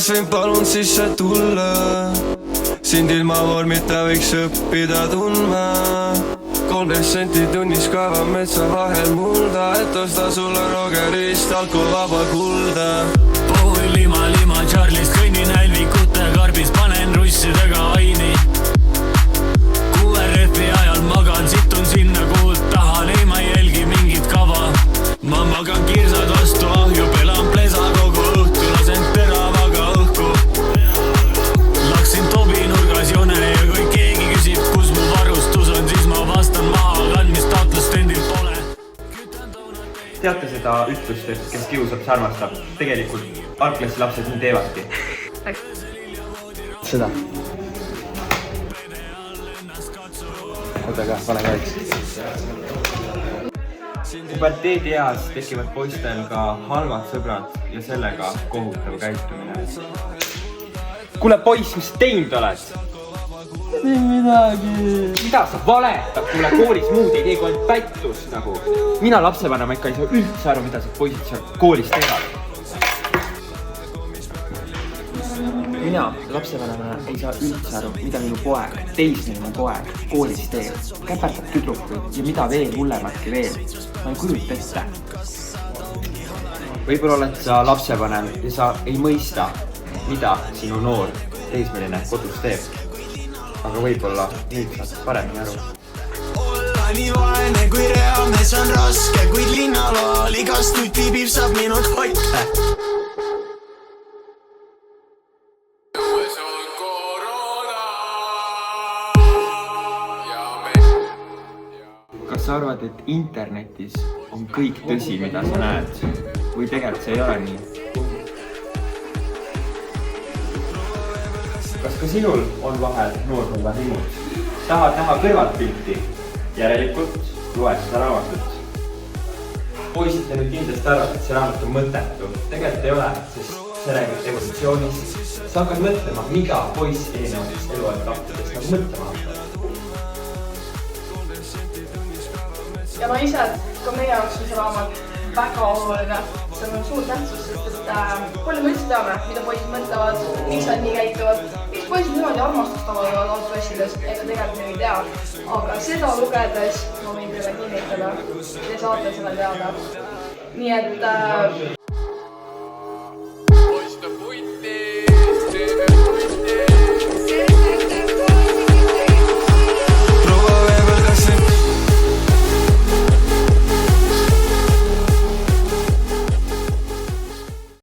kas võin palun sisse tulla? Sind ilma vormita võiks õppida tundma. 13 senti tunnis kaevan metsa vahel mulda, et osta sulle rogerist alkoholvaba kulda. Paul lima Charlie's, kõnnin hälvikute karbis, panen russidega aini. 6 rehvi ajal magan, situn sinna kuhu tahan, ei ma ei jälgi mingit kava. Ma magan kirsad vastu ahju, pelan plesa kogu õhtu, lasen teravaga õhku. Laksin tobi nurgas jone ja kui keegi küsib, kus mu varustus on, siis ma vastan maha, kandmist taotlust endil pole. Teate seda ütlust, et kes kiusab, see armastab? Tegelikult algklassi lapsed nii teevadki. Seda. Oota ka, pane ka üks. Puberteedieas tekivad poistel ka halvad sõbrad ja sellega kohutav käitumine. Kuule poiss, mis teinud oled? Ei midagi. Mida sa valetad? Kuule koolis muud ei tee kui ainult pättust nagu. Mina lapsevanema ikka ei saa üldse aru, mida sa poisid seal koolis teevad. Mina lapsevanemana ei saa üldse aru, mida minu poeg, teismeline poeg koolis teeb. Käperdab tüdrukuid ja mida veel hullematki veel. Ma ei kujuta ette. Võib-olla oled sa lapsevanem ja sa ei mõista, mida sinu noor teismeline kodus teeb. Aga võib-olla nüüd saad paremini aru. Olla nii vaene kui reaalne, see on raske, kuid linnaloal igast nutipiip saab minut hoite. Kas sa arvad, et internetis on kõik tõsi, mida sa näed? Või tegelikult see ei ole nii? Kas ka sinul on vahel noorpõlve himud? Tahad näha kõrvalt pilti? Järelikult loed seda raamatut. Poisid te nüüd kindlasti arvad, et see raamat on mõttetu. Tegelikult ei ole, sest see räägib evolutsioonist. Sa hakkad mõtlema, mida poiss eelnevast eluetappidest nagu mõtlema hakkab. Ja naised, ka meie jaoks on see raamat väga oluline. See on suur tähtsus, sest palju me üldse teame, mida poisid mõtlevad, miks nad nii käituvad. Miks poisid niimoodi armastust avaldavad autoklassides, ega tegelikult ei tea. Aga seda lugedes ma võin teile kinnitada, te saate seda teada. Nii et